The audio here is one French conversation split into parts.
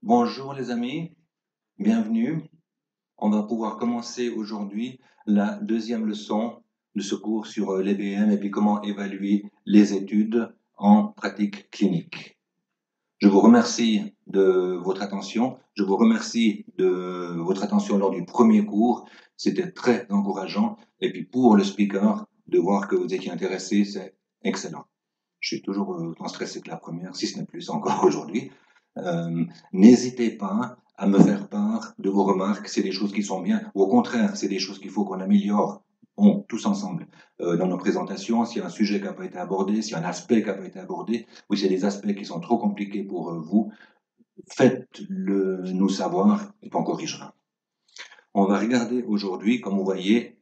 Bonjour les amis, bienvenue. On va pouvoir commencer aujourd'hui la deuxième leçon de ce cours sur l'EBM et puis comment évaluer les études en pratique clinique. Je vous remercie de votre attention. Je vous remercie de votre attention lors du premier cours. C'était très encourageant. Et puis pour le speaker, de voir que vous étiez intéressé, c'est excellent. Je suis toujours autant stressé que la première, si ce n'est plus encore aujourd'hui. N'hésitez pas à me faire part de vos remarques, c'est des choses qui sont bien, ou au contraire, c'est des choses qu'il faut qu'on améliore, tous ensemble, dans nos présentations, s'il y a un sujet qui n'a pas été abordé, s'il y a un aspect qui n'a pas été abordé, ou s'il y a des aspects qui sont trop compliqués pour vous, faites-le nous savoir et on corrigera. On va regarder aujourd'hui, comme vous voyez,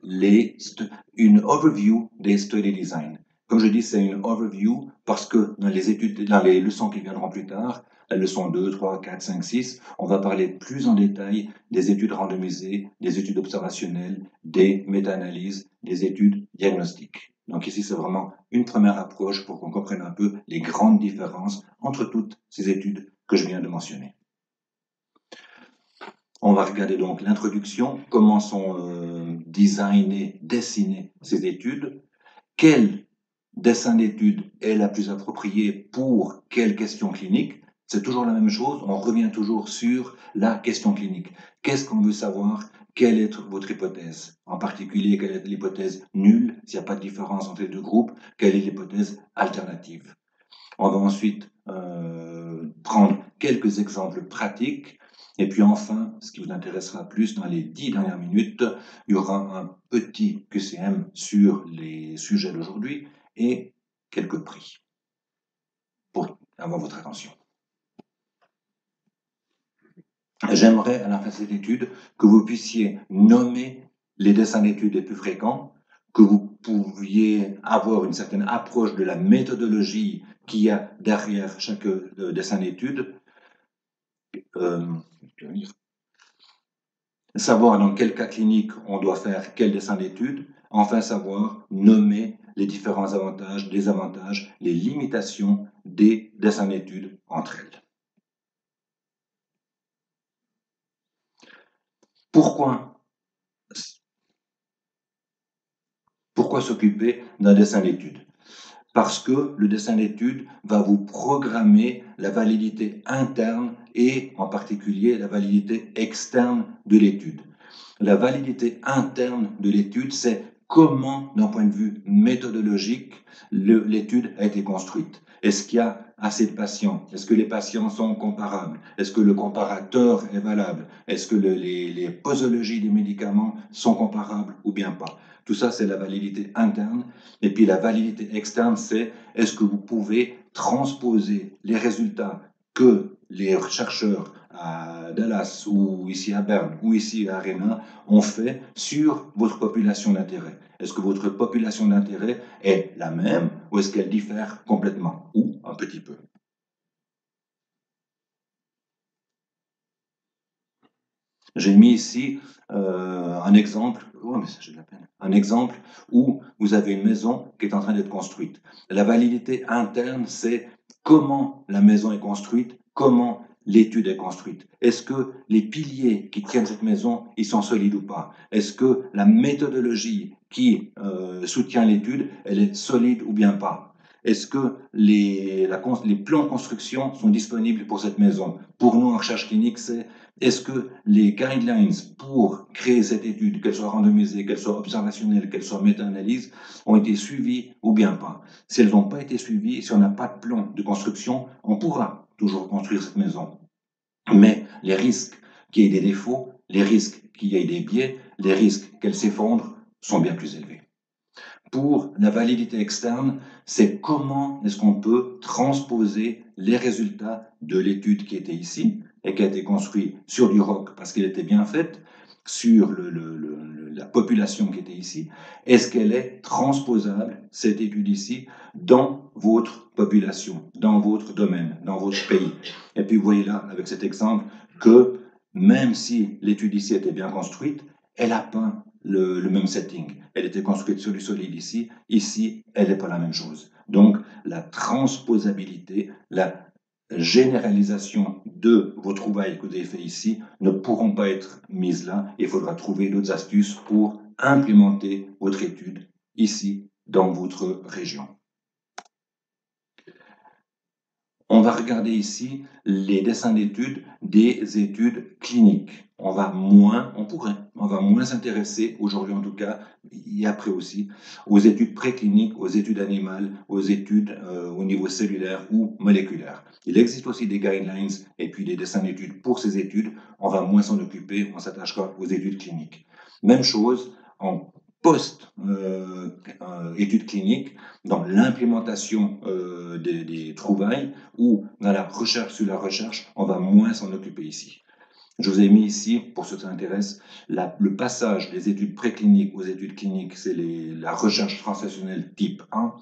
une overview des study design. Comme je dis, c'est une overview parce que dans les leçons qui viendront plus tard, la leçon 2, 3, 4, 5, 6, on va parler plus en détail des études randomisées, des études observationnelles, des méta-analyses, des études diagnostiques. Donc ici, c'est vraiment une première approche pour qu'on comprenne un peu les grandes différences entre toutes ces études que je viens de mentionner. On va regarder donc l'introduction, comment sont dessinées ces études, quel dessin d'étude est la plus appropriée pour quelle question clinique. C'est toujours la même chose, on revient toujours sur la question clinique. Qu'est-ce qu'on veut savoir? Quelle est votre hypothèse? En particulier, quelle est l'hypothèse nulle, s'il n'y a pas de différence entre les deux groupes? Quelle est l'hypothèse alternative? On va ensuite prendre quelques exemples pratiques. Et puis enfin, ce qui vous intéressera plus dans les 10 dernières minutes, il y aura un petit QCM sur les sujets d'aujourd'hui et quelques prix pour avoir votre attention. J'aimerais, à la fin de cette étude, que vous puissiez nommer les dessins d'études les plus fréquents, que vous pouviez avoir une certaine approche de la méthodologie qu'il y a derrière chaque dessin d'étude, savoir dans quel cas clinique on doit faire quel dessin d'étude, enfin savoir nommer les différents avantages, désavantages, les limitations des dessins d'études entre elles. Pourquoi s'occuper d'un dessin d'étude? Parce que le dessin d'étude va vous programmer la validité interne et en particulier la validité externe de l'étude. La validité interne de l'étude, c'est comment, d'un point de vue méthodologique, l'étude a été construite. Est-ce qu'il y a assez de patients? Est-ce que les patients sont comparables? Est-ce que le comparateur est valable? Est-ce que les posologies des médicaments sont comparables ou bien pas? Tout ça, c'est la validité interne. Et puis la validité externe, c'est est-ce que vous pouvez transposer les résultats que les chercheurs à Dallas ou ici à Berne ou ici à Rennes ont fait sur votre population d'intérêt. Est-ce que votre population d'intérêt est la même ou est-ce qu'elle diffère complètement ou un petit peu? J'ai mis ici un exemple, oh, mais j'ai de la peine, un exemple où vous avez une maison qui est en train d'être construite. La validité interne, c'est comment la maison est construite, comment l'étude est construite. Est-ce que les piliers qui tiennent cette maison, ils sont solides ou pas? Est-ce que la méthodologie qui soutient l'étude, elle est solide ou bien pas? Est-ce que les plans de construction sont disponibles pour cette maison? Pour nous, en recherche clinique, c'est est-ce que les guidelines pour créer cette étude, qu'elle soit randomisée, qu'elle soit observationnelle, qu'elle soit méta-analyse, ont été suivies ou bien pas? Si elles n'ont pas été suivies, si on n'a pas de plan de construction, on pourra toujours construire cette maison. Mais les risques qu'il y ait des défauts, les risques qu'il y ait des biais, les risques qu'elle s'effondre sont bien plus élevés. Pour la validité externe, c'est comment est-ce qu'on peut transposer les résultats de l'étude qui était ici et qui a été construite sur du ROC parce qu'elle était bien faite, sur la population qui était ici. Est-ce qu'elle est transposable, cette étude ici, dans votre population, dans votre domaine, dans votre pays? Et puis vous voyez là, avec cet exemple, que même si l'étude ici était bien construite, elle n'a pas le même setting. Elle était construite sur du solide ici, elle n'est pas la même chose. Donc, la transposabilité, la généralisation de vos trouvailles que vous avez fait ici ne pourront pas être mises là. Il faudra trouver d'autres astuces pour implémenter votre étude ici dans votre région. On va regarder ici les dessins d'études des études cliniques. On va moins s'intéresser, aujourd'hui en tout cas, et après aussi, aux études précliniques, aux études animales, aux études au niveau cellulaire ou moléculaire. Il existe aussi des guidelines et puis des dessins d'études pour ces études. On va moins s'en occuper, on s'attachera aux études cliniques. Même chose en post-études cliniques, dans l'implémentation des trouvailles ou dans la recherche sur la recherche, on va moins s'en occuper ici. Je vous ai mis ici, pour ceux qui s'intéressent, le passage des études précliniques aux études cliniques, c'est la recherche transactionnelle type 1,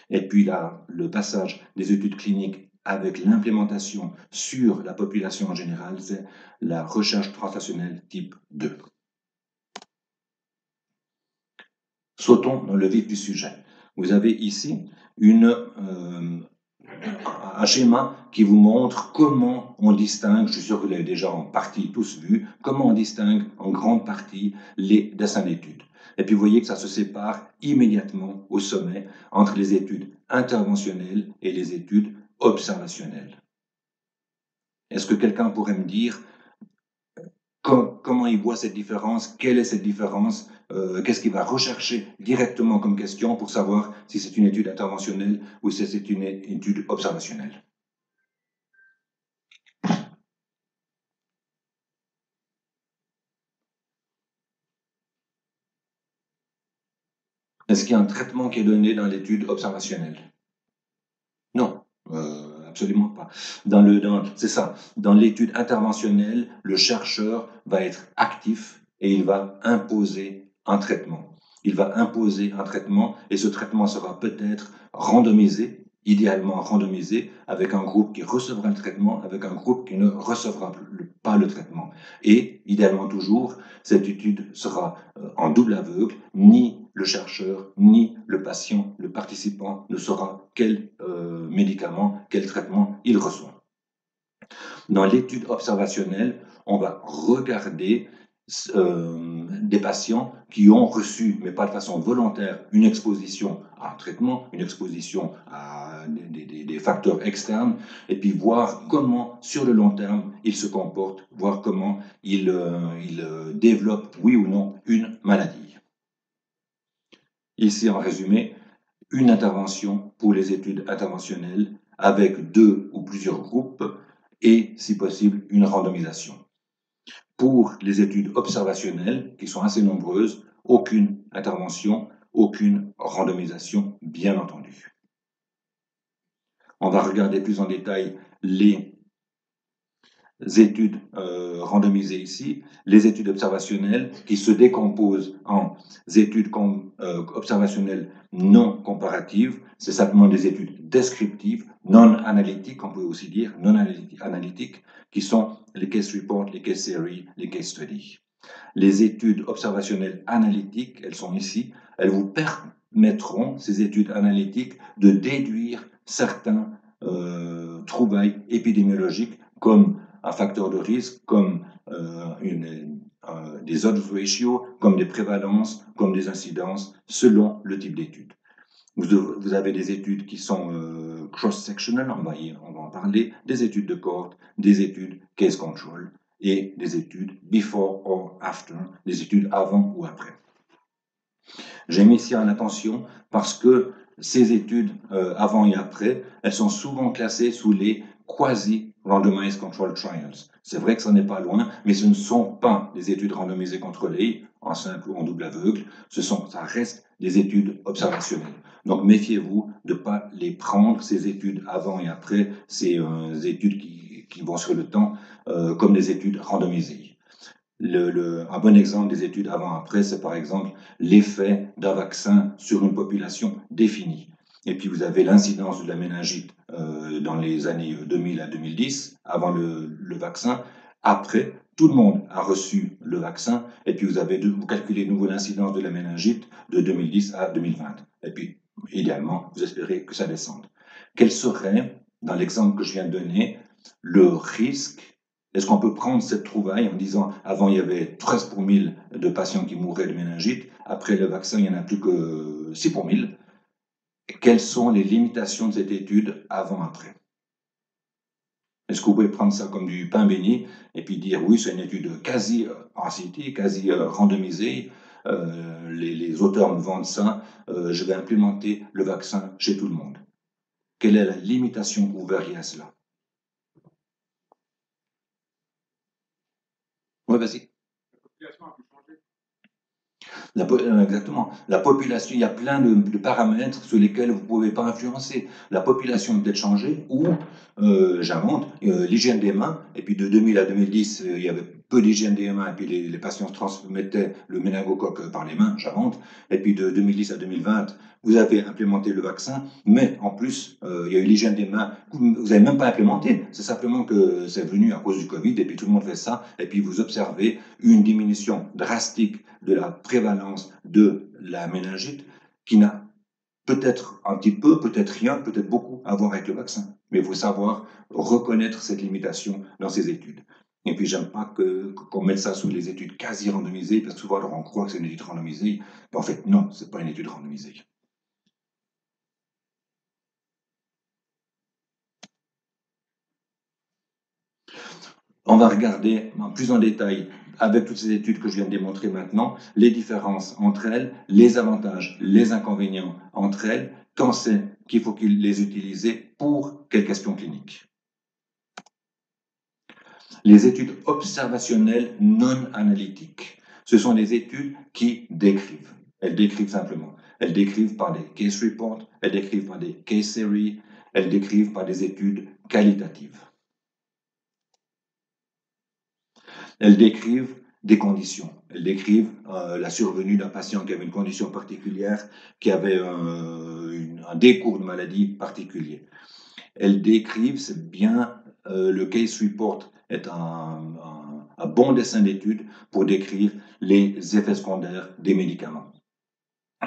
et puis le passage des études cliniques avec l'implémentation sur la population en général, c'est la recherche transactionnelle type 2. Sautons dans le vif du sujet. Vous avez ici un schéma qui vous montre comment on distingue, je suis sûr que vous l'avez déjà en partie tous vu, comment on distingue en grande partie les dessins d'études. Et puis vous voyez que ça se sépare immédiatement au sommet entre les études interventionnelles et les études observationnelles. Est-ce que quelqu'un pourrait me dire comment il voit cette différence, quelle est cette différence, qu'est-ce qu'il va rechercher directement comme question pour savoir si c'est une étude interventionnelle ou si c'est une étude observationnelle. Est-ce qu'il y a un traitement qui est donné dans l'étude observationnelle? Non, absolument pas. C'est ça. Dans l'étude interventionnelle, le chercheur va être actif et il va imposer un traitement. Il va imposer un traitement et ce traitement sera peut-être randomisé, idéalement randomisé, avec un groupe qui recevra le traitement, avec un groupe qui ne recevra pas le traitement. Et, idéalement toujours, cette étude sera en double aveugle, ni le chercheur, ni le patient, le participant ne saura quel médicament, quel traitement il reçoit. Dans l'étude observationnelle, on va regarder des patients qui ont reçu, mais pas de façon volontaire, une exposition à un traitement, une exposition à des facteurs externes, et puis voir comment, sur le long terme, ils se comportent, voir comment ils développent, oui ou non, une maladie. Ici, en résumé, une intervention pour les études interventionnelles avec 2 ou plusieurs groupes et, si possible, une randomisation. Pour les études observationnelles, qui sont assez nombreuses, aucune intervention, aucune randomisation, bien entendu. On va regarder plus en détail les études randomisées ici, les études observationnelles qui se décomposent en études observationnelles non comparatives, c'est simplement des études descriptives, non analytiques, on peut aussi dire non analytiques, qui sont les case reports, les case series, les case studies. Les études observationnelles analytiques, elles sont ici, elles vous permettront, ces études analytiques, de déduire certains trouvailles épidémiologiques comme un facteur de risque, comme des odds ratios, comme des prévalences, comme des incidences, selon le type d'étude. Vous avez des études qui sont cross-sectional, on va en parler, des études de cohorte, des études case control et des études before or after, des études avant ou après. J'ai mis ici en attention parce que ces études avant et après, elles sont souvent classées sous les quasi-randomized control trials. C'est vrai que ça n'est pas loin, mais ce ne sont pas des études randomisées contrôlées, en simple ou en double aveugle, ça reste des études observationnelles. Donc méfiez-vous de ne pas les prendre, ces études avant et après, ces études qui vont sur le temps, comme des études randomisées. Un bon exemple des études avant-après, c'est par exemple l'effet d'un vaccin sur une population définie. Et puis vous avez l'incidence de la méningite dans les années 2000 à 2010, avant le vaccin. Après, tout le monde a reçu le vaccin. Et puis vous calculez de nouveau l'incidence de la méningite de 2010 à 2020. Et puis, idéalement, vous espérez que ça descende. Quelle serait, dans l'exemple que je viens de donner, le risque, est-ce qu'on peut prendre cette trouvaille en disant, avant il y avait 13 pour 1000 de patients qui mouraient de méningite, après le vaccin il n'y en a plus que 6 pour 1000. Quelles sont les limitations de cette étude avant-après? Est-ce que vous pouvez prendre ça comme du pain béni et puis dire oui, c'est une étude quasi RCT, quasi randomisée, les auteurs me vendent ça, je vais implémenter le vaccin chez tout le monde. Quelle est la limitation que vous verriez à cela? Oui, vas-y. Exactement. La population, il y a plein de paramètres sur lesquels vous ne pouvez pas influencer. La population peut être changée ou, j'invente, l'hygiène des mains. Et puis de 2000 à 2010, il y avait peu d'hygiène des mains et puis les patients se transmettaient le méningocoque par les mains, j'invente. Et puis de 2010 à 2020, vous avez implémenté le vaccin, mais en plus, il y a eu l'hygiène des mains. Vous n'avez même pas implémenté. C'est simplement que c'est venu à cause du Covid et puis tout le monde fait ça. Et puis vous observez une diminution drastique de la prévalence de la méningite qui n'a peut-être un petit peu, peut-être rien, peut-être beaucoup à voir avec le vaccin. Mais il faut savoir reconnaître cette limitation dans ces études. Et puis, j'aime pas qu'on mette ça sous les études quasi randomisées, parce que souvent, alors, on croit que c'est une étude randomisée. Mais en fait, non, c'est pas une étude randomisée. On va regarder plus en détail, avec toutes ces études que je viens de démontrer maintenant, les différences entre elles, les avantages, les inconvénients entre elles, quand c'est qu'il faut les utiliser pour quelles questions cliniques. Les études observationnelles non analytiques, ce sont des études qui décrivent. Elles décrivent simplement. Elles décrivent par des case reports, elles décrivent par des case series, elles décrivent par des études qualitatives. Elles décrivent des conditions. Elles décrivent la survenue d'un patient qui avait une condition particulière, qui avait un décours de maladie particulier. Elles décrivent, c'est bien, le case report est un bon dessin d'étude pour décrire les effets secondaires des médicaments.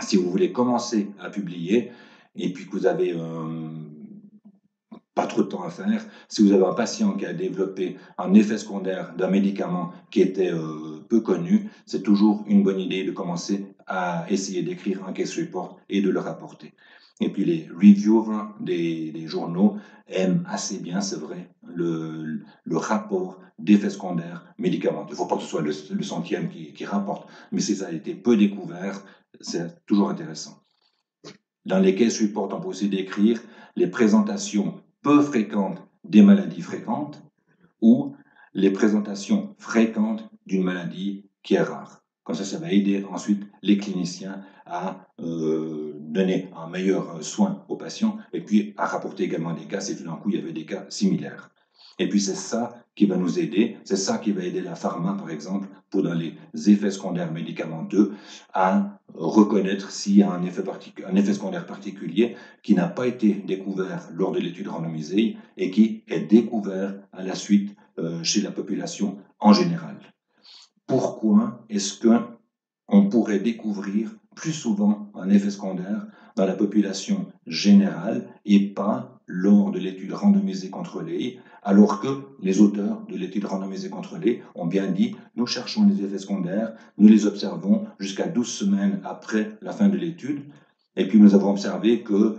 Si vous voulez commencer à publier et puis que vous avez pas trop de temps à faire. Si vous avez un patient qui a développé un effet secondaire d'un médicament qui était peu connu, c'est toujours une bonne idée de commencer à essayer d'écrire un case report et de le rapporter. Et puis les reviewers des journaux aiment assez bien, c'est vrai, le rapport d'effets secondaires médicamenteux. Il ne faut pas que ce soit le centième qui rapporte, mais si ça a été peu découvert, c'est toujours intéressant. Dans les case reports, on peut aussi décrire les présentations peu fréquentes des maladies fréquentes ou les présentations fréquentes d'une maladie qui est rare. Comme ça va aider ensuite les cliniciens à donner un meilleur soin aux patients et puis à rapporter également des cas si tout d'un coup il y avait des cas similaires. Et puis c'est ça qui va nous aider, c'est ça qui va aider la pharma par exemple pour dans les effets secondaires médicamenteux à reconnaître s'il y a un effet secondaire particulier qui n'a pas été découvert lors de l'étude randomisée et qui est découvert à la suite chez la population en général. Pourquoi est-ce qu'on pourrait découvrir plus souvent un effet secondaire dans la population générale et pas lors de l'étude randomisée contrôlée, alors que les auteurs de l'étude randomisée contrôlée ont bien dit nous cherchons les effets secondaires, nous les observons jusqu'à 12 semaines après la fin de l'étude, et puis nous avons observé que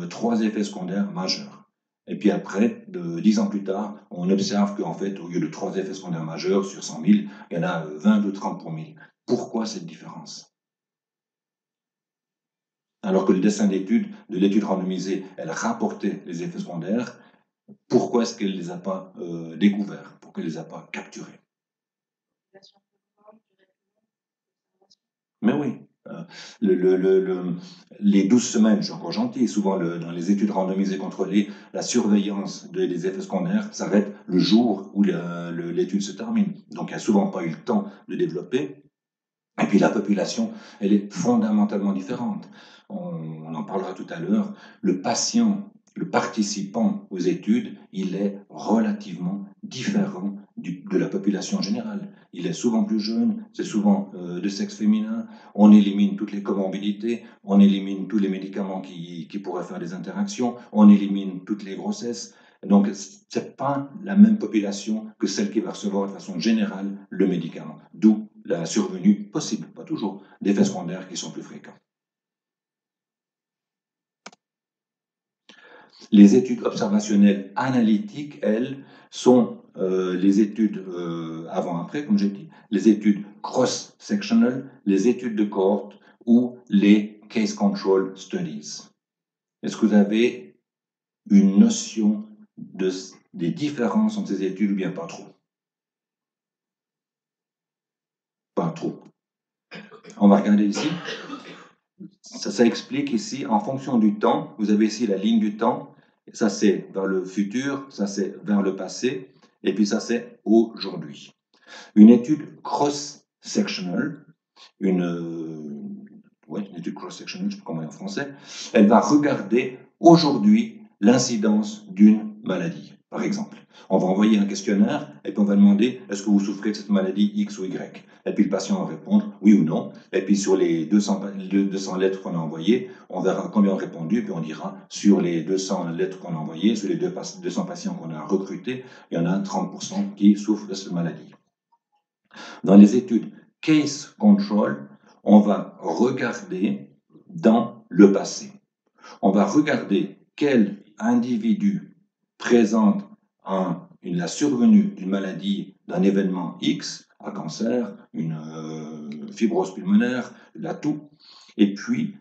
3 effets secondaires majeurs. Et puis après, 10 ans plus tard, on observe qu'en fait, au lieu de 3 effets secondaires majeurs sur 100 000, il y en a 20 ou 30 pour 1000. Pourquoi cette différence? Alors que le dessin d'étude de l'étude randomisée, elle rapportait les effets secondaires, pourquoi est-ce qu'elle ne les a pas découverts? Pourquoi elle ne les a pas capturés? Mais oui. Les 12 semaines, je suis encore gentil, souvent dans les études randomisées contrôlées, la surveillance des effets secondaires s'arrête le jour où l'étude se termine. Donc il n'y a souvent pas eu le temps de développer. Et puis la population, elle est fondamentalement différente. On en parlera tout à l'heure. Le patient, le participant aux études, il est relativement différent de la population générale. Il est souvent plus jeune, c'est souvent de sexe féminin, on élimine toutes les comorbidités, on élimine tous les médicaments qui pourraient faire des interactions, on élimine toutes les grossesses. Donc, ce n'est pas la même population que celle qui va recevoir de façon générale le médicament. D'où la survenue possible, pas toujours, d'effets secondaires qui sont plus fréquents. Les études observationnelles analytiques, elles, sont les études avant-après, comme j'ai dit, les études cross-sectional, les études de cohorte ou les case control studies. Est-ce que vous avez une notion des différences entre ces études ou bien pas trop? Pas trop. On va regarder ici. Ça explique ici, en fonction du temps, vous avez ici la ligne du temps, ça c'est vers le futur, ça c'est vers le passé, et puis ça c'est aujourd'hui. Une étude cross-sectional, une étude cross-sectional, je ne sais pas comment dire en français, elle va regarder aujourd'hui l'incidence d'une maladie, par exemple. On va envoyer un questionnaire et puis on va demander est-ce que vous souffrez de cette maladie X ou Y? Et puis le patient va répondre oui ou non. Et puis sur les 200 lettres qu'on a envoyées, on verra combien ont répondu. Et puis on dira sur les 200 lettres qu'on a envoyées, sur les 200 patients qu'on a recrutés, il y en a 30% qui souffrent de cette maladie. Dans les études case control, on va regarder dans le passé. On va regarder quel individu présente la survenue d'une maladie, d'un événement X, un cancer, une fibrose pulmonaire, la toux, et puis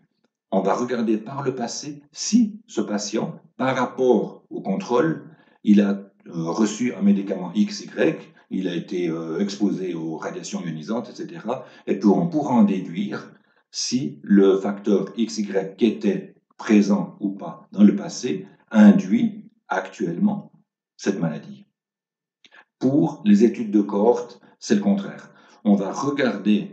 on va regarder par le passé si ce patient, par rapport au contrôle, il a reçu un médicament X, Y, il a été exposé aux radiations ionisantes, etc. Et puis on pourra en déduire si le facteur XY qui était présent ou pas dans le passé induit actuellement cette maladie. Pour les études de cohorte, c'est le contraire. On va regarder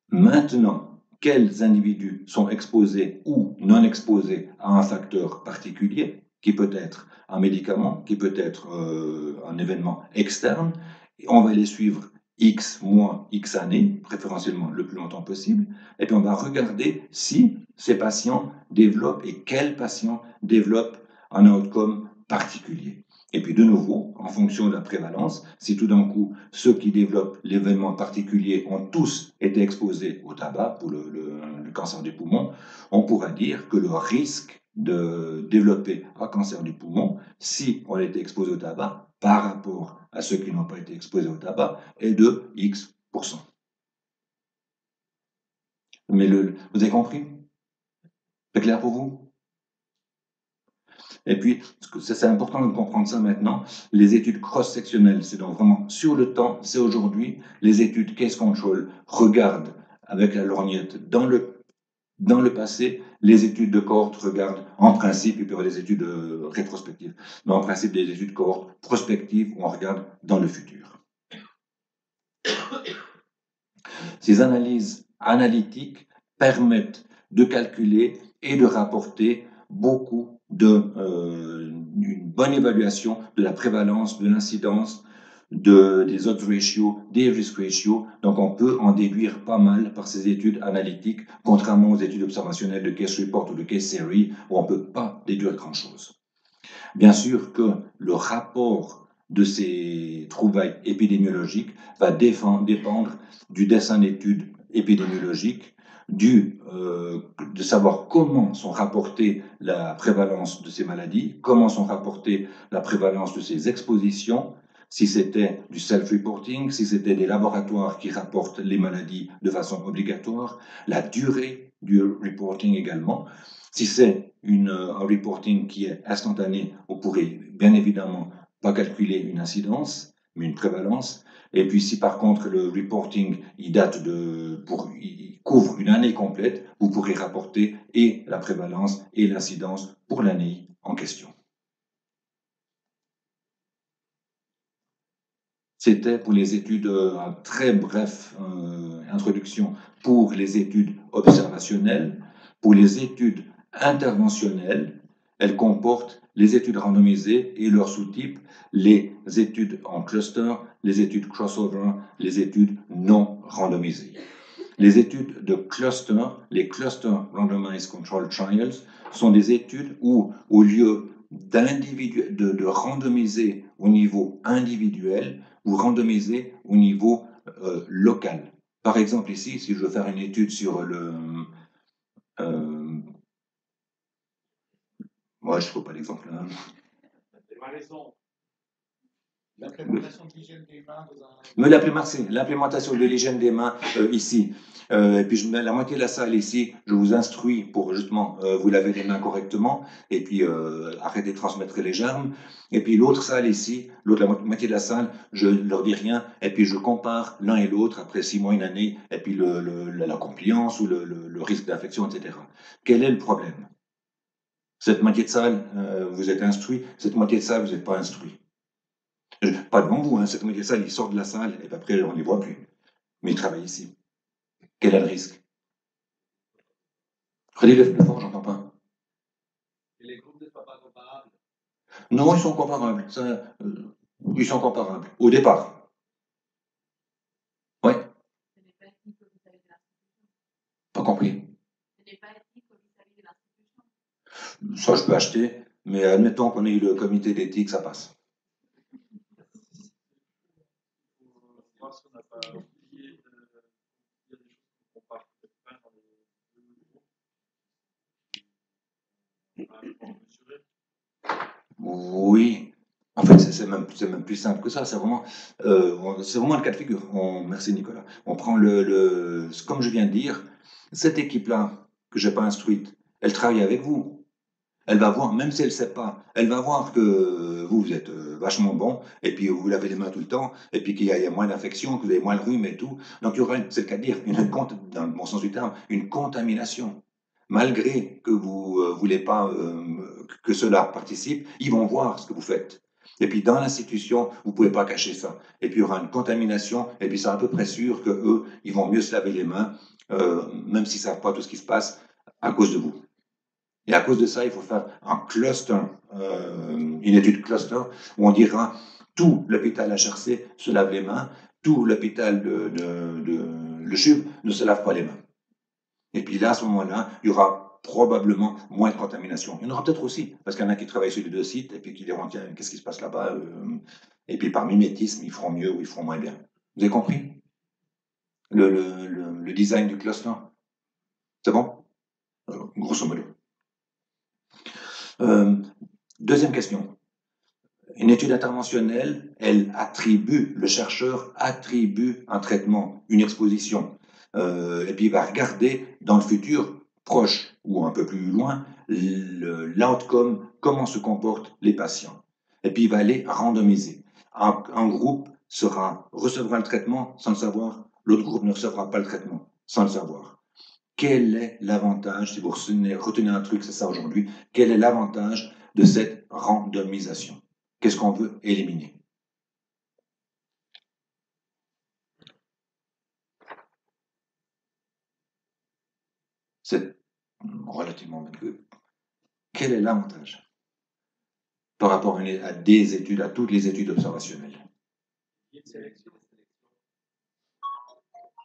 maintenant quels individus sont exposés ou non exposés à un facteur particulier, qui peut être un médicament, qui peut être un événement externe, et on va les suivre X mois, X années, préférentiellement le plus longtemps possible, et puis on va regarder si ces patients développent et quels patients développent un outcome particulier. Et puis de nouveau, en fonction de la prévalence, si tout d'un coup, ceux qui développent l'événement particulier ont tous été exposés au tabac pour le cancer du poumon, on pourra dire que le risque de développer un cancer du poumon, si on a été exposé au tabac, par rapport à ceux qui n'ont pas été exposés au tabac, est de X%. Mais vous avez compris? C'est clair pour vous? Et puis, c'est important de comprendre ça maintenant, les études cross-sectionnelles, c'est donc vraiment sur le temps, c'est aujourd'hui. Les études case control regardent avec la lorgnette dans le passé. Les études de cohorte regardent en principe, il peut y avoir des études rétrospectives, mais en principe des études cohorte prospectives où on regarde dans le futur. Ces analyses analytiques permettent de calculer et de rapporter beaucoup une bonne évaluation de la prévalence, de l'incidence, des odds ratios, des risk ratios. Donc on peut en déduire pas mal par ces études analytiques, contrairement aux études observationnelles de case report ou de case series, où on ne peut pas déduire grand-chose. Bien sûr que le rapport de ces trouvailles épidémiologiques va dépendre du dessin d'études épidémiologiques, de savoir comment sont rapportées la prévalence de ces maladies, comment sont rapportées la prévalence de ces expositions, si c'était du self-reporting, si c'était des laboratoires qui rapportent les maladies de façon obligatoire, la durée du reporting également. Si c'est un reporting qui est instantané, on pourrait bien évidemment pas calculer une incidence, mais une prévalence. Et puis si par contre le reporting il couvre une année complète, vous pourrez rapporter et la prévalence et l'incidence pour l'année en question. C'était pour les études, un très bref introduction pour les études observationnelles. Pour les études interventionnelles, Elle comporte les études randomisées et leurs sous-types, les études en cluster, les études crossover, les études non randomisées. Les études de cluster, les cluster randomized control trials, sont des études où, au lieu de randomiser au niveau individuel, vous randomisez au niveau local. Par exemple, ici, si je veux faire une étude sur le... moi, je ne trouve pas l'exemple là. L'implémentation de l'hygiène des mains dans un... l'implémentation de l'hygiène des mains ici. Et puis je mets la moitié de la salle ici, je vous instruis pour justement vous laver les mains correctement et puis arrêter de transmettre les germes. Et puis l'autre salle ici, l'autre la moitié de la salle, je ne leur dis rien et puis je compare l'un et l'autre après 6 mois, une année, et puis la compliance ou le risque d'infection, etc. Quel est le problème? Cette moitié de salle, vous êtes instruit, cette moitié de salle, vous n'êtes pas instruit. Pas devant vous, hein, cette moitié de salle, ils sortent de la salle et après on ne les voit plus. Mais ils travaillent ici. Quel est le risque? Redis-le plus fort, j'entends pas. Et les groupes ne sont pas comparables? Non, ils sont comparables. Ils sont comparables. Au départ. Oui. Ce n'est pas éthique vis-à-vis de l'institution. Pas compris. Ce n'est pas éthique vis-à-vis de l'institution. Ça, je peux acheter, mais admettons qu'on ait eu le comité d'éthique, ça passe. Parce qu'on n'a pas oublié de dire des choses qu'on parle peut-être pas dans les oui, en fait, c'est même plus simple que ça. C'est vraiment le cas de figure. Merci Nicolas. On prend comme je viens de dire, cette équipe-là que j'ai pas instruite, elle travaille avec vous. Elle va voir, même si elle ne sait pas, elle va voir que vous êtes vachement bon, et puis vous lavez les mains tout le temps, et puis qu'il y a moins d'infections, que vous avez moins le rhume et tout. Donc il y aura, c'est le cas de dire, dans le bon sens du terme, une contamination. Malgré que vous ne voulez pas que cela participe, ils vont voir ce que vous faites. Et puis dans l'institution, vous ne pouvez pas cacher ça. Et puis il y aura une contamination, et puis c'est à peu près sûr qu'eux, ils vont mieux se laver les mains, même s'ils ne savent pas tout ce qui se passe, à cause de vous. Et à cause de ça, il faut faire un cluster, une étude cluster, où on dira tout l'hôpital HRC se lave les mains, tout l'hôpital Le CHUV ne se lave pas les mains. Et puis là, à ce moment-là, il y aura probablement moins de contamination. Il y en aura peut-être aussi, parce qu'il y en a qui travaillent sur les deux sites, et puis qui diront, tiens, qu'est-ce qui se passe là-bas? Et puis par mimétisme, ils feront mieux ou ils feront moins bien. Vous avez compris le design du cluster? C'est bon? Grosso modo. Deuxième question. Une étude interventionnelle, le chercheur attribue un traitement, une exposition, et puis il va regarder dans le futur, proche ou un peu plus loin, l'outcome, comment se comportent les patients. Et puis il va les randomiser. Un groupe recevra le traitement sans le savoir, l'autre groupe ne recevra pas le traitement sans le savoir. Quel est l'avantage, si vous retenez un truc, c'est ça aujourd'hui, quel est l'avantage de cette randomisation? Qu'est-ce qu'on veut éliminer? C'est relativement peu. Quel est l'avantage par rapport à des études, à toutes les études observationnelles?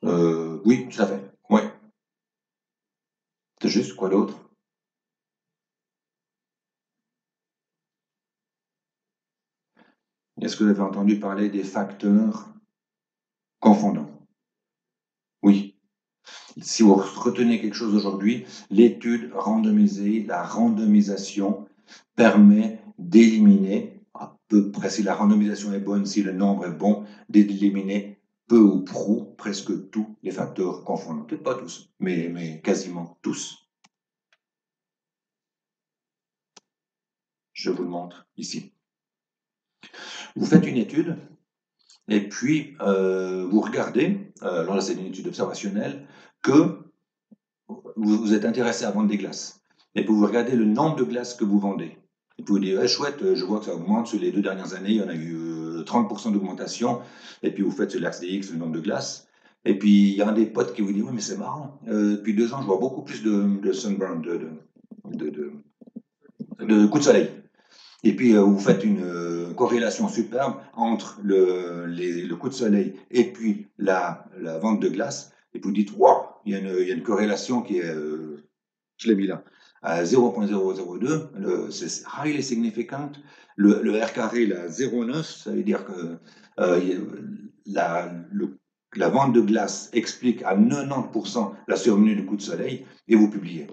Oui, tout à fait. Oui. C'est juste, quoi d'autre? Est-ce que vous avez entendu parler des facteurs confondants? Oui. Si vous retenez quelque chose aujourd'hui, l'étude randomisée, la randomisation permet d'éliminer, à peu près, si la randomisation est bonne, si le nombre est bon, d'éliminer peu ou prou, presque tous les facteurs confondants. Peut-être pas tous, mais quasiment tous. Je vous le montre ici. Vous faites une étude, et puis vous regardez, alors là c'est une étude observationnelle, que vous êtes intéressé à vendre des glaces. Et puis vous regardez le nombre de glaces que vous vendez. Et puis vous dites, ouais, chouette, je vois que ça augmente. Sur les 2 dernières années, il y en a eu 30% d'augmentation. Et puis vous faites sur l'axe DX le nombre de glaces. Et puis il y a un des potes qui vous dit, oui, mais c'est marrant. Depuis 2 ans, je vois beaucoup plus de sunburn, de coups de soleil. Et puis vous faites une corrélation superbe entre le coup de soleil et puis la vente de glace. Et puis vous dites, waouh, il y a une corrélation qui est, je l'ai mis là, à 0,002, c'est highly significant. Le R carré, là, 0,9, ça veut dire que la, la vente de glace explique à 90% la survenue du coup de soleil, et vous publiez.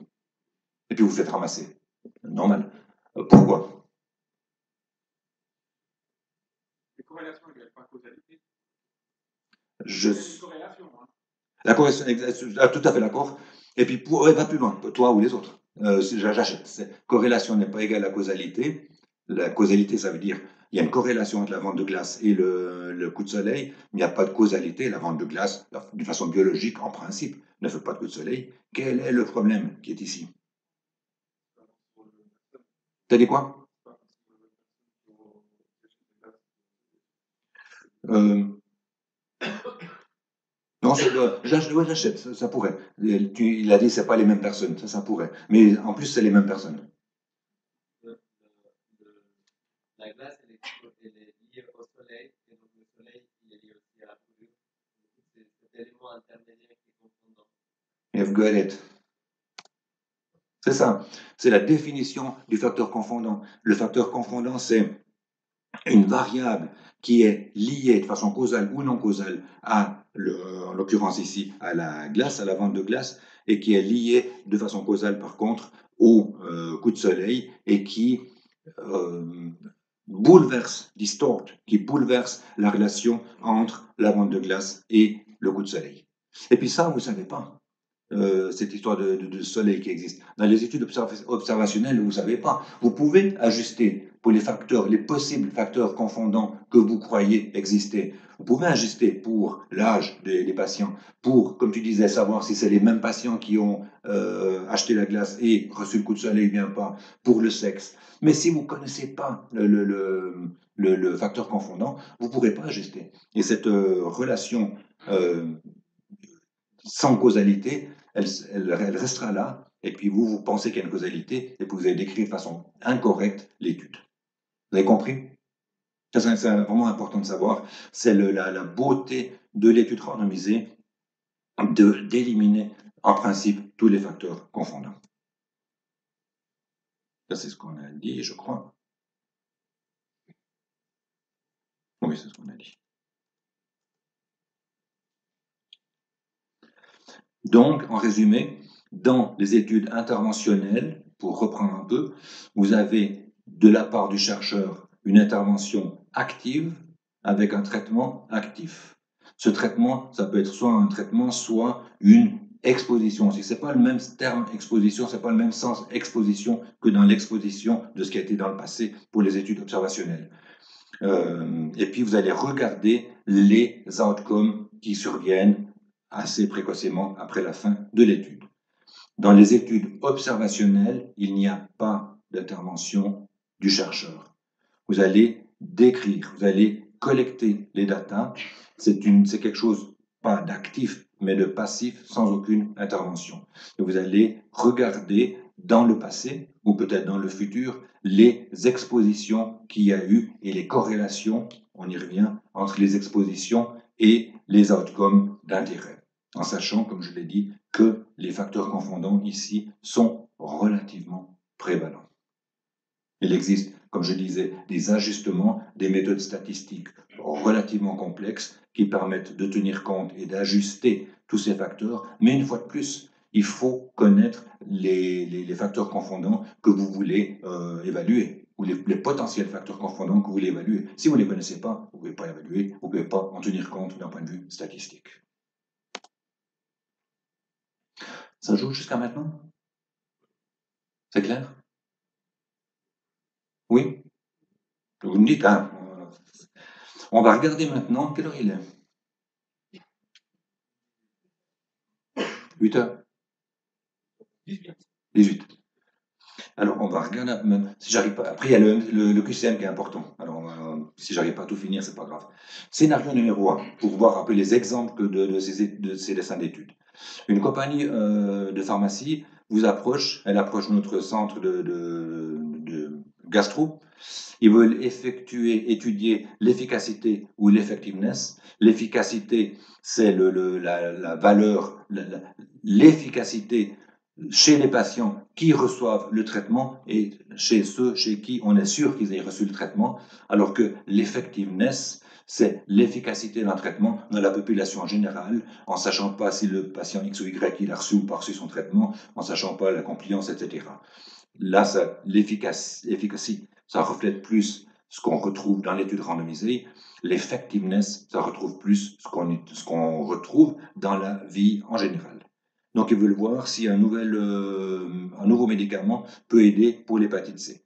Et puis vous faites ramasser. Normal. Pourquoi? Les corrélations, il n'y a pas de causalité. Je... Il y a une corrélation. Hein. La corrélation, tout à fait d'accord. Et puis, va plus loin, toi ou les autres. J'achète. Corrélation n'est pas égale à causalité. La causalité, ça veut dire il y a une corrélation entre la vente de glace et le coup de soleil. Il n'y a pas de causalité. La vente de glace, d'une façon biologique, en principe, ne fait pas de coup de soleil. Quel est le problème qui est ici? T'as dit quoi? Non, j'achète, ça pourrait. Il a dit c'est pas les mêmes personnes, ça pourrait. Mais en plus, c'est les mêmes personnes. La glace, elle est liée au soleil, et donc le soleil, il est lié aussi à la foudre. C'est cet élément intermédiaire qui est confondant. You've got it. C'est ça. C'est la définition du facteur confondant. Le facteur confondant, c'est une variable qui est liée de façon causale ou non causale à, en l'occurrence ici, à la glace, à la vente de glace, et qui est liée de façon causale par contre au coup de soleil et qui bouleverse, distort, qui bouleverse la relation entre la vente de glace et le coup de soleil. Et puis ça, vous ne savez pas. Cette histoire de soleil qui existe. Dans les études observationnelles, vous ne savez pas. Vous pouvez ajuster pour les facteurs, les possibles facteurs confondants que vous croyez exister. Vous pouvez ajuster pour l'âge des patients, pour, comme tu disais, savoir si c'est les mêmes patients qui ont acheté la glace et reçu le coup de soleil ou bien pas, pour le sexe. Mais si vous ne connaissez pas le facteur confondant, vous ne pourrez pas ajuster. Et cette relation sans causalité, elle restera là, et puis vous pensez qu'il y a une causalité, et puis vous avez décrit de façon incorrecte l'étude. Vous avez compris? C'est vraiment important de savoir. C'est la beauté de l'étude randomisée d'éliminer en principe tous les facteurs confondants. Ça, c'est ce qu'on a dit, je crois. Oui, c'est ce qu'on a dit. Donc, en résumé, dans les études interventionnelles, pour reprendre un peu, vous avez de la part du chercheur une intervention active avec un traitement actif. Ce traitement, ça peut être soit un traitement, soit une exposition. Si ce n'est pas le même terme exposition, ce n'est pas le même sens exposition que dans l'exposition de ce qui a été dans le passé pour les études observationnelles. Et puis vous allez regarder les outcomes qui surviennent assez précocement après la fin de l'étude. Dans les études observationnelles, il n'y a pas d'intervention du chercheur. Vous allez décrire, vous allez collecter les datas. C'est quelque chose, pas d'actif, mais de passif, sans aucune intervention. Et vous allez regarder dans le passé, ou peut-être dans le futur, les expositions qu'il y a eu et les corrélations, on y revient, entre les expositions et les outcomes d'intérêt. En sachant, comme je l'ai dit, que les facteurs confondants ici sont relativement prévalents. Il existe, comme je disais, des ajustements, des méthodes statistiques relativement complexes qui permettent de tenir compte et d'ajuster tous ces facteurs. Mais une fois de plus, il faut connaître les facteurs confondants que vous voulez évaluer ou les potentiels facteurs confondants que vous voulez évaluer. Si vous ne les connaissez pas, vous ne pouvez pas évaluer, vous ne pouvez pas en tenir compte d'un point de vue statistique. Ça joue jusqu'à maintenant? C'est clair? Oui? Vous me dites, hein, on va regarder maintenant, quelle heure il est? 8 heures? 18. Alors, on va regarder, si j'arrive pas, après il y a le QCM qui est important. Alors, si j'arrive pas à tout finir, c'est pas grave. Scénario numéro 1, pour voir un peu les exemples de ces dessins d'études. Une compagnie de pharmacie vous approche, elle approche notre centre de gastro. Ils veulent étudier l'efficacité ou l'effectiveness. L'efficacité, c'est la valeur, l'efficacité chez les patients qui reçoivent le traitement et chez ceux chez qui on est sûr qu'ils aient reçu le traitement, alors que l'effectiveness, c'est l'efficacité d'un traitement dans la population générale, en sachant pas si le patient X ou Y il a reçu ou pas reçu son traitement, en sachant pas la compliance, etc. Là, l'efficacité, ça reflète plus ce qu'on retrouve dans l'étude randomisée. L'effectiveness, ça retrouve plus ce qu'on retrouve dans la vie en général. Donc, ils veulent voir si un nouveau médicament peut aider pour l'hépatite C.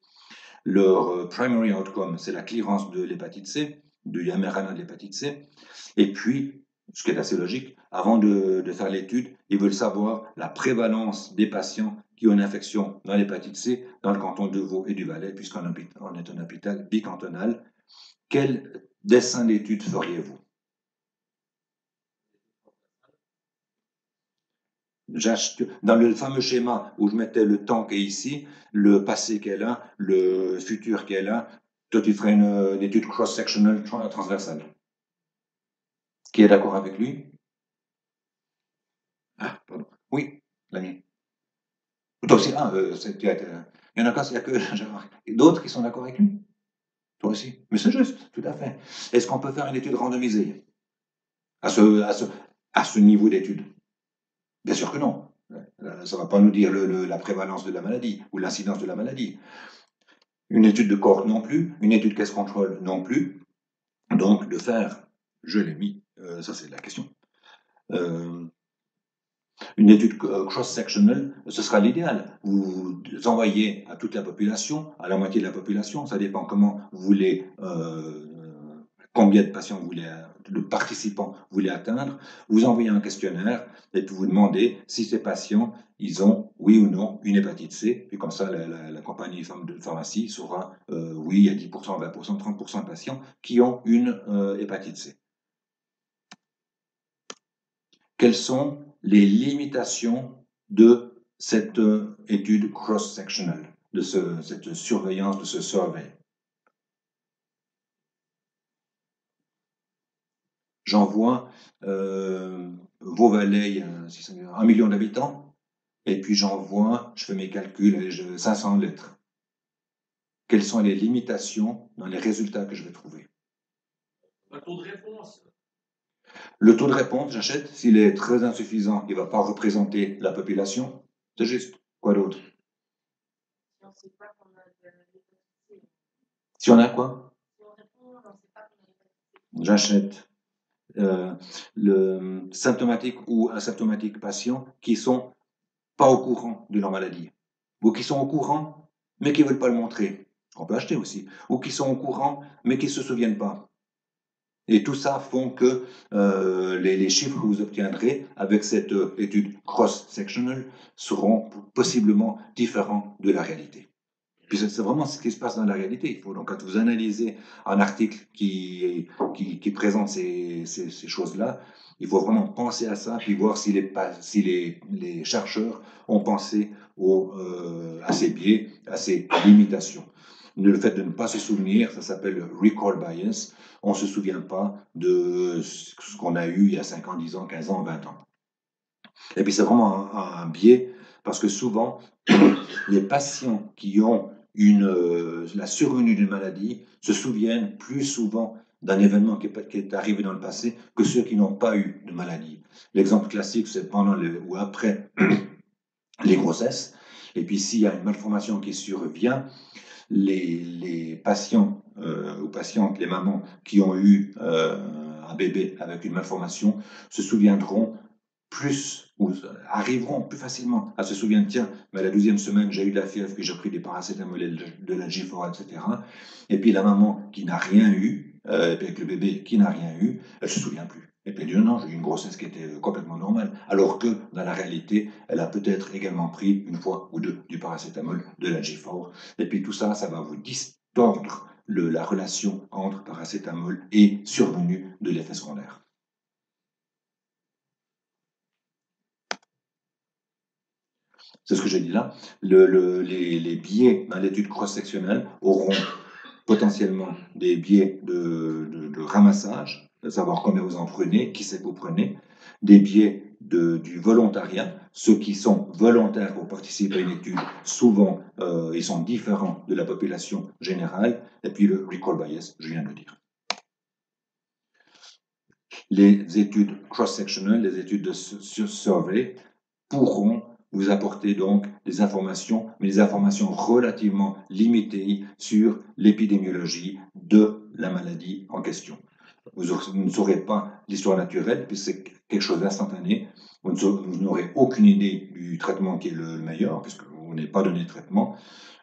Leur primary outcome, c'est la clearance de l'hépatite C, du mRNA de l'hépatite C. Et puis, ce qui est assez logique, avant de faire l'étude, ils veulent savoir la prévalence des patients qui ont une infection dans l'hépatite C dans le canton de Vaud et du Valais, puisqu'on est un hôpital bicantonal. Quel dessin d'étude feriez-vous? Dans le fameux schéma où je mettais le temps qui est ici, le passé qui est là, le futur qui est là, toi tu ferais une étude cross-sectional transversale. Qui est d'accord avec lui? Ah, pardon. Oui, l'ami. Toi aussi, il y en a il y a que d'autres qui sont d'accord avec lui. Toi aussi. Mais c'est juste, tout à fait. Est-ce qu'on peut faire une étude randomisée à ce niveau d'étude? Bien sûr que non. Ça ne va pas nous dire la prévalence de la maladie ou l'incidence de la maladie. Une étude de cohorte non plus, une étude case control non plus. Donc, de faire, je l'ai mis, ça c'est la question, une étude cross-sectional, ce sera l'idéal. Vous envoyez à toute la population, à la moitié de la population, ça dépend comment vous voulez, combien de patients vous voulez, de participants vous voulez atteindre. Vous envoyez un questionnaire et puis vous demandez si ces patients, ils ont, oui ou non, une hépatite C. Puis comme ça, la compagnie de pharmacie saura, oui, il y a 10%, 20%, 30% de patients qui ont une hépatite C. Quelles sont les limitations de cette étude cross-sectional, de cette surveillance, de ce survey? J'envoie Vaud-Valais, 1 million d'habitants, et puis je fais mes calculs, 500 lettres. Quelles sont les limitations dans les résultats que je vais trouver? Le taux de réponse. Le taux de réponse, j'achète. S'il est très insuffisant, il ne va pas représenter la population. C'est juste. Quoi d'autre? Si on ne sait pas qu'on a de l'hépatite C. Si on a quoi? Si on répond, on ne sait pas qu'on a l'hépatite C. J'achète le symptomatique ou asymptomatique patients qui sont pas au courant de leur maladie, ou qui sont au courant mais qui ne veulent pas le montrer. On peut acheter aussi. Ou qui sont au courant mais qui ne se souviennent pas. Et tout ça font que les chiffres que vous obtiendrez avec cette étude cross-sectional seront possiblement différents de la réalité. Puis c'est vraiment ce qui se passe dans la réalité. Il faut donc, quand vous analysez un article qui présente ces choses-là, il faut vraiment penser à ça, puis voir si les chercheurs ont pensé à ces biais, à ces limitations. Le fait de ne pas se souvenir, ça s'appelle le recall bias. On ne se souvient pas de ce qu'on a eu il y a 5 ans, 10 ans, 15 ans, 20 ans. Et puis c'est vraiment un biais, parce que souvent, les patients qui ont la survenue d'une maladie se souviennent plus souvent d'un événement qui est arrivé dans le passé que ceux qui n'ont pas eu de maladie. L'exemple classique, c'est pendant ou après les grossesses. Et puis s'il y a une malformation qui survient, les patients ou patientes, les mamans qui ont eu un bébé avec une malformation se souviendront plus, ou arriveront plus facilement à se souvenir, tiens, mais la 12e semaine, j'ai eu de la fièvre, puis j'ai pris des paracétamol et de la G4, etc. Et puis la maman qui n'a rien eu, et puis avec le bébé qui n'a rien eu, elle ne se souvient plus. Et puis elle dit non, j'ai eu une grossesse qui était complètement normale. Alors que dans la réalité, elle a peut-être également pris une fois ou deux du paracétamol, de la G4. Et puis tout ça, ça va vous distordre la relation entre paracétamol et survenue de l'effet secondaire. C'est ce que j'ai dit là. Les biais dans l'étude cross-sectionnelle auront potentiellement des biais de ramassage, de savoir combien vous en prenez, qui c'est que vous prenez, des biais du volontariat. Ceux qui sont volontaires pour participer à une étude, souvent, ils sont différents de la population générale, et puis le recall bias, je viens de le dire. Les études cross-sectional, les études de survey, pourront vous apporter donc des informations, mais des informations relativement limitées sur l'épidémiologie de la maladie en question. Vous ne saurez pas l'histoire naturelle, puisque c'est quelque chose d'instantané. Vous n'aurez aucune idée du traitement qui est le meilleur, puisque vous n'avez pas donné de traitement.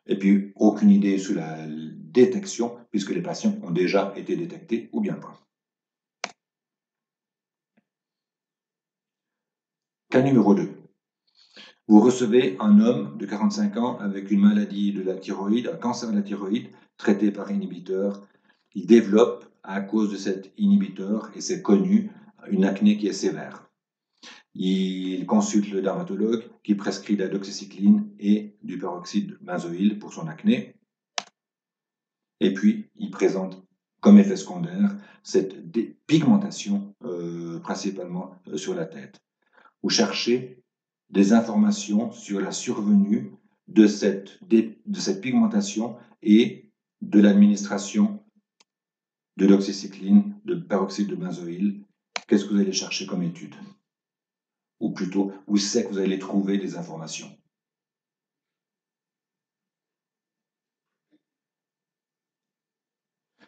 Et puis, aucune idée sur la détection, puisque les patients ont déjà été détectés ou bien pas. Cas numéro 2. Vous recevez un homme de 45 ans avec une maladie de la thyroïde, un cancer de la thyroïde, traité par inhibiteur. Il développe, à cause de cet inhibiteur, et c'est connu, une acné qui est sévère. Il consulte le dermatologue qui prescrit de la doxycycline et du peroxyde de benzoïle pour son acné. Et puis, il présente comme effet secondaire cette pigmentation, principalement sur la tête. Vous cherchez des informations sur la survenue de cette pigmentation et de l'administration de l'oxycycline, de peroxyde de benzoïle. Qu'est-ce que vous allez chercher comme étude? Ou plutôt, où c'est que vous allez trouver des informations?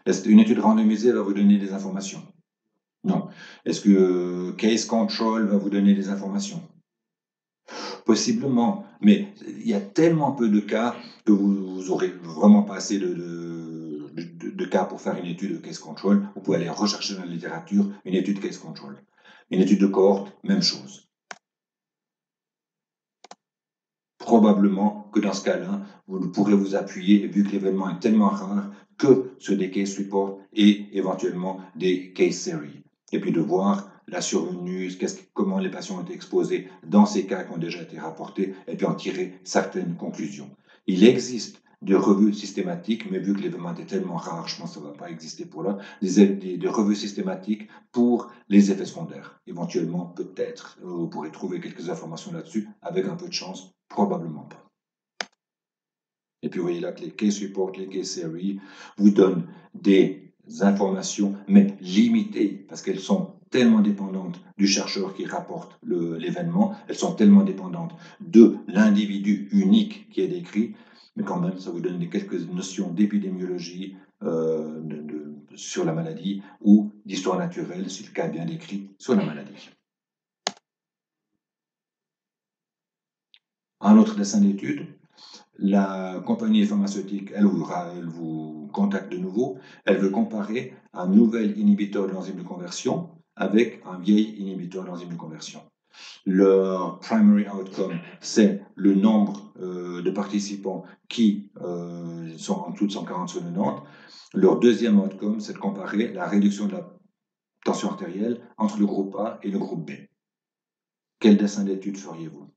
Est-ce qu'une étude randomisée va vous donner des informations? Non. Est-ce que case control va vous donner des informations? Possiblement, mais il y a tellement peu de cas que vous n'aurez vraiment pas assez de cas pour faire une étude de case control. Vous pouvez aller rechercher dans la littérature une étude case control. Une étude de cohorte, même chose. Probablement que dans ce cas-là, vous ne pourrez vous appuyer, vu que l'événement est tellement rare, que sur des case reports et éventuellement des case series. Et puis de voir la survenue, comment les patients ont été exposés dans ces cas qui ont déjà été rapportés, et puis en tirer certaines conclusions. Il existe des revues systématiques, mais vu que l'événement est tellement rare, je pense que ça ne va pas exister pour là, des revues systématiques pour les effets secondaires. Éventuellement, peut-être, vous pourrez trouver quelques informations là-dessus, avec un peu de chance, probablement pas. Et puis vous voyez là que les case reports, les case series vous donnent des informations, mais limitées, parce qu'elles sont tellement dépendantes du chercheur qui rapporte l'événement, elles sont tellement dépendantes de l'individu unique qui est décrit, mais quand même, ça vous donne quelques notions d'épidémiologie sur la maladie ou d'histoire naturelle, si le cas est bien décrit, sur la maladie. Un autre dessin d'étude. La compagnie pharmaceutique, elle vous contacte de nouveau. Elle veut comparer un nouvel inhibiteur de l'enzyme de conversion avec un vieil inhibiteur de l'enzyme de conversion. Leur primary outcome, c'est le nombre de participants qui sont en dessous de 140 sur 90. Leur deuxième outcome, c'est de comparer la réduction de la tension artérielle entre le groupe A et le groupe B. Quel dessin d'étude feriez-vous?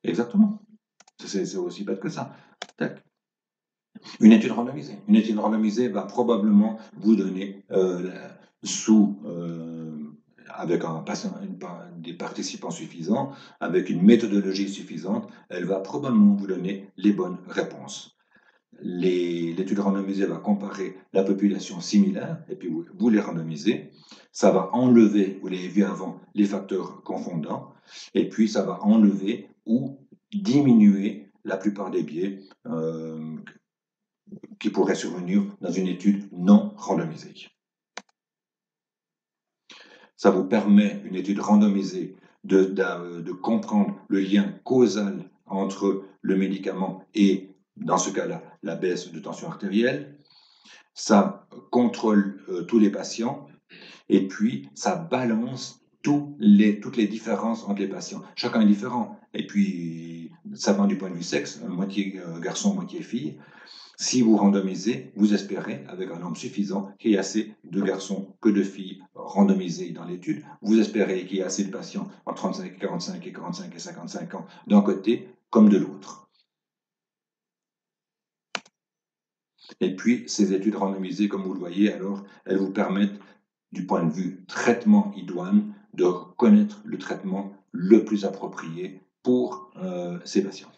Exactement. C'est aussi bête que ça. Tac. Une étude randomisée. Une étude randomisée va probablement vous donner, avec des participants suffisants, avec une méthodologie suffisante, elle va probablement vous donner les bonnes réponses. L'étude randomisée va comparer la population similaire, et puis vous les randomisez. Ça va enlever, vous l'avez vu avant, les facteurs confondants, et puis ça va enlever ou diminuer la plupart des biais qui pourraient survenir dans une étude non randomisée. Ça vous permet, une étude randomisée, de comprendre le lien causal entre le médicament et, dans ce cas-là, la baisse de tension artérielle. Ça contrôle tous les patients et puis ça balance toutes les différences entre les patients. Chacun est différent. Et puis, ça va du point de vue sexe, moitié garçon, moitié fille. Si vous randomisez, vous espérez, avec un nombre suffisant, qu'il y ait assez de garçons que de filles randomisés dans l'étude. Vous espérez qu'il y ait assez de patients entre 35 et 45 et 45 et 55 ans d'un côté comme de l'autre. Et puis, ces études randomisées, comme vous le voyez, alors, elles vous permettent, du point de vue traitement idoine, de connaître le traitement le plus approprié pour ces patients.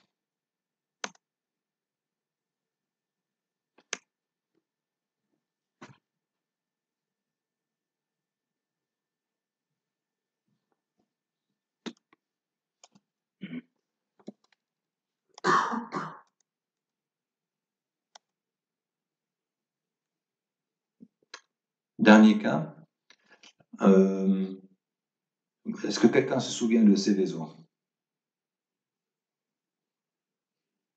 Dernier cas, est-ce que quelqu'un se souvient de Céveso?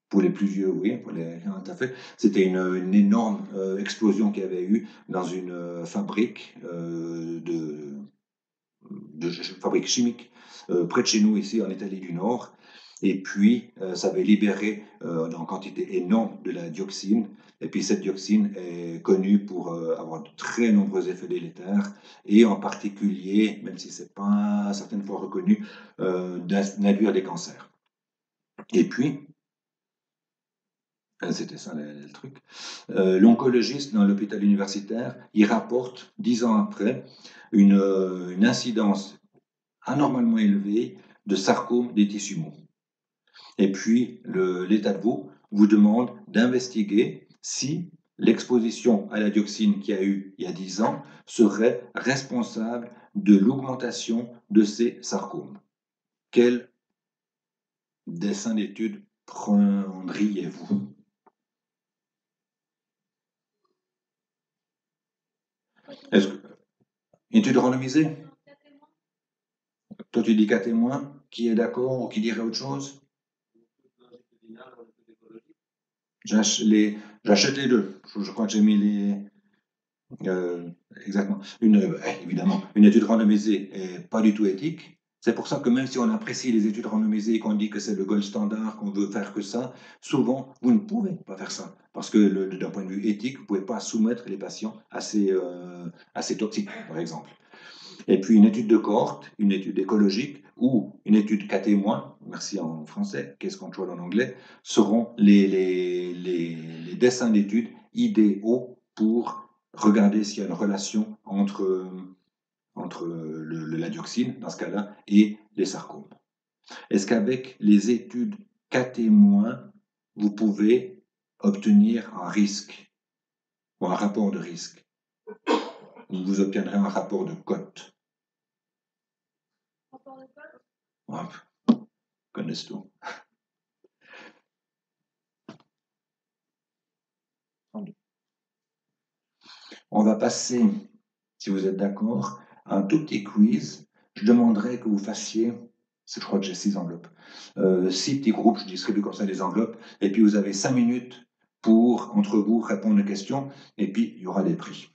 Pour les plus vieux, oui, pour les, tout à fait. C'était une énorme explosion qu'il y avait eu dans une fabrique fabrique chimique près de chez nous, ici en Italie du Nord. Et puis, ça avait libéré en quantité énorme de la dioxine. Et puis, cette dioxine est connue pour avoir de très nombreux effets délétères, et en particulier, même si ce n'est pas certaines fois reconnu, d'induire des cancers. Et puis, c'était ça le truc. L'oncologiste dans l'hôpital universitaire, il rapporte 10 ans après une incidence anormalement élevée de sarcome des tissus mous. Et puis, l'état de vous demande d'investiguer si l'exposition à la dioxine qu'il y a eu il y a 10 ans serait responsable de l'augmentation de ces sarcomes. Quel dessin d'étude prendriez-vous? Est-ce que, étude randomisée? Toi, tu dis 4 témoins. Qui est d'accord ou qui dirait autre chose? J'achète les deux. Je crois que j'ai mis les. Exactement. Évidemment, une étude randomisée n'est pas du tout éthique. C'est pour ça que même si on apprécie les études randomisées et qu'on dit que c'est le gold standard, qu'on veut faire que ça, souvent, vous ne pouvez pas faire ça. Parce que d'un point de vue éthique, vous ne pouvez pas soumettre les patients à ces toxiques, par exemple. Et puis une étude de cohorte, une étude écologique ou une étude cas témoin, merci en français, case control en anglais, seront les dessins d'études idéaux pour regarder s'il y a une relation entre la dioxine, dans ce cas-là, et les sarcomes. Est-ce qu'avec les études cas témoin, vous pouvez obtenir un risque ou un rapport de risque? Vous obtiendrez un rapport de cote. Ouais, connaissent tout. On va passer, si vous êtes d'accord, à un tout petit quiz. Je demanderai que vous fassiez, je crois que j'ai 6 enveloppes, 6 petits groupes, je distribue comme ça les enveloppes, et puis vous avez 5 minutes pour, entre vous, répondre aux questions, et puis il y aura des prix.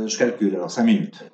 Je calcule, alors 5 minutes.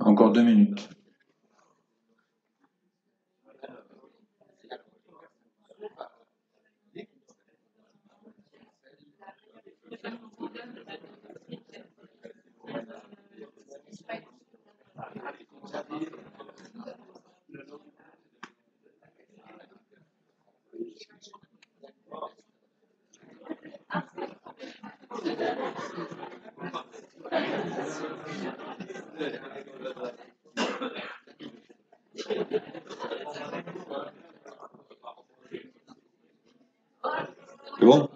Encore 2 minutes. C'est bon?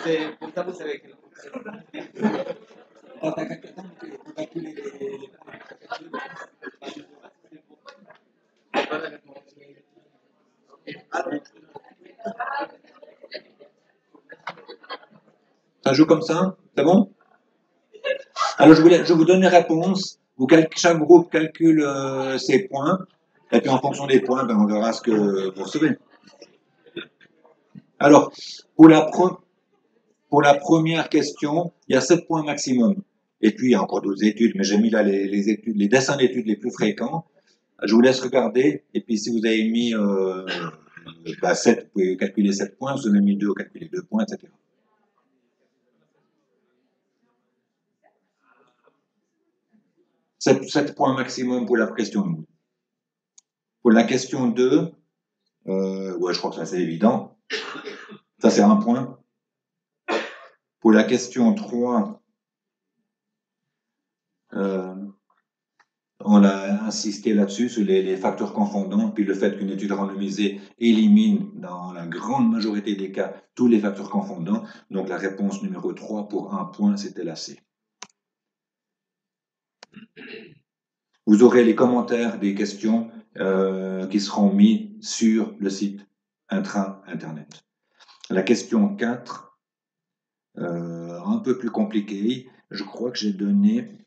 C'est pour ça, vous savez que. Ça joue comme ça? C'est bon? Alors je vous donne les réponses. Chaque groupe calcule ses points. Et puis en fonction des points, ben, on verra ce que vous recevez. Alors, pour la première question, il y a 7 points maximum. Et puis, il y a encore d'autres études, mais j'ai mis là les dessins d'études les plus fréquents. Je vous laisse regarder, et puis si vous avez mis 7, vous pouvez calculer 7 points, si vous en avez mis 2, vous calculez 2 points, etc. Sept points maximum pour la question 1. Pour la question 2, ouais, je crois que ça c'est évident. Ça c'est 1 point. Pour la question 3, on a insisté là-dessus, sur les facteurs confondants, puis le fait qu'une étude randomisée élimine, dans la grande majorité des cas, tous les facteurs confondants. Donc la réponse numéro 3 pour 1 point, c'était la C. Vous aurez les commentaires des questions qui seront mis sur le site intra-internet. La question 4, un peu plus compliquée, je crois que j'ai donné...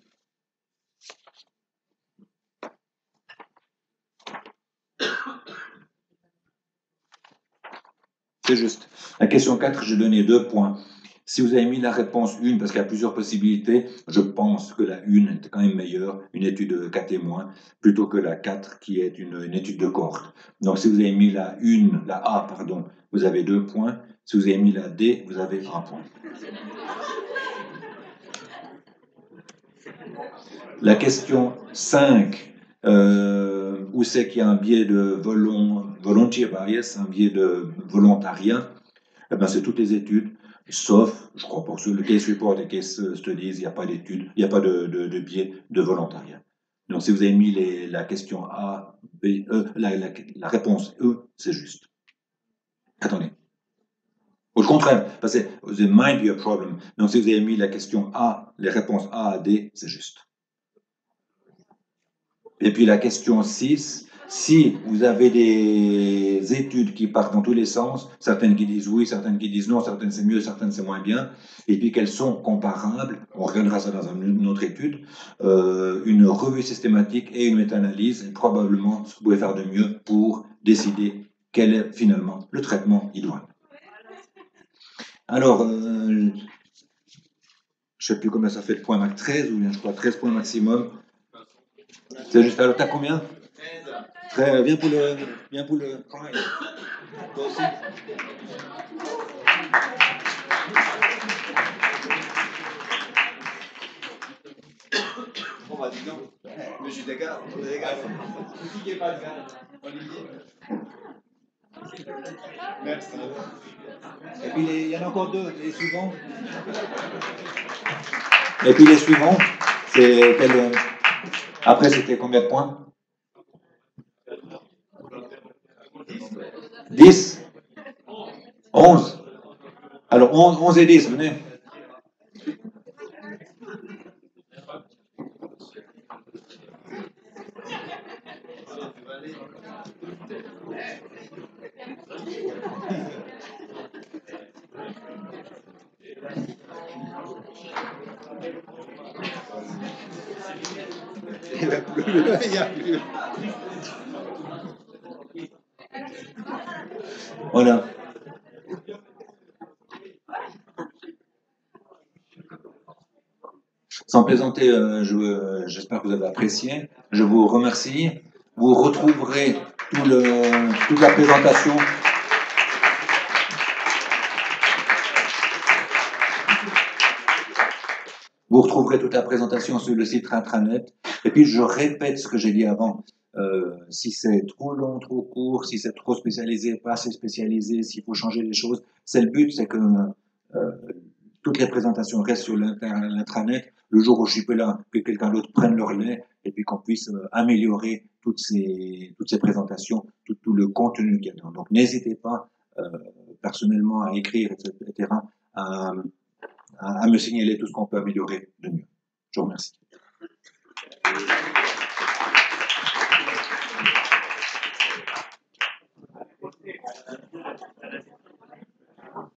C'est juste. La question 4, j'ai donné 2 points. Si vous avez mis la réponse 1, parce qu'il y a plusieurs possibilités, je pense que la 1 est quand même meilleure, une étude de cas témoins, plutôt que la 4 qui est une étude de cohorte. Donc si vous avez mis la A, pardon, vous avez 2 points. Si vous avez mis la D, vous avez 1 point. La question 5, où c'est qu'il y a un biais de volunteer bias, un biais de volontariat, eh ben c'est toutes les études, sauf, je crois pas que sur le case report et case studies, il n'y a pas d'études, il n'y a pas de biais de volontariat. Donc si vous avez mis la question A, B, E, la réponse E, c'est juste. Attendez. Au contraire, parce que there might be a problem. Donc si vous avez mis la question A, les réponses A à D, c'est juste. Et puis la question 6, si vous avez des études qui partent dans tous les sens, certaines qui disent oui, certaines qui disent non, certaines c'est mieux, certaines c'est moins bien, et puis qu'elles sont comparables, on regardera ça dans une autre étude, une revue systématique et une méta-analyse est probablement ce que vous pouvez faire de mieux pour décider quel est finalement le traitement idoine. Alors, je ne sais plus combien ça fait de points max, 13 ou bien je crois 13 points maximum. C'est juste, alors t'as combien? 13. Viens pour le prime. Toi aussi. Bon bah dis donc, monsieur Descartes, qui n'est pas le gars, Olivier. Merci. Et puis il y en a encore 2, les suivants. Et puis les suivants, c'est quel... Après c'était combien de points? 10? 11? Alors 11 et 10, venez. Il va plus, il n'y a plus. Voilà. Sans plaisanter, j'espère que vous avez apprécié. Je vous remercie. Vous retrouverez toute la présentation. Vous retrouverez toute la présentation sur le site intranet. Et puis, je répète ce que j'ai dit avant. Si c'est trop long, trop court, si c'est trop spécialisé, pas assez spécialisé, s'il faut changer les choses, c'est le but, c'est que toutes les présentations restent sur l'intranet. Le jour où je suis plus là, que quelqu'un d'autre prenne le relais et puis qu'on puisse améliorer toutes ces présentations, tout le contenu qu'il y a dedans. Donc, n'hésitez pas personnellement à écrire, etc., à me signaler tout ce qu'on peut améliorer de mieux. Je vous remercie.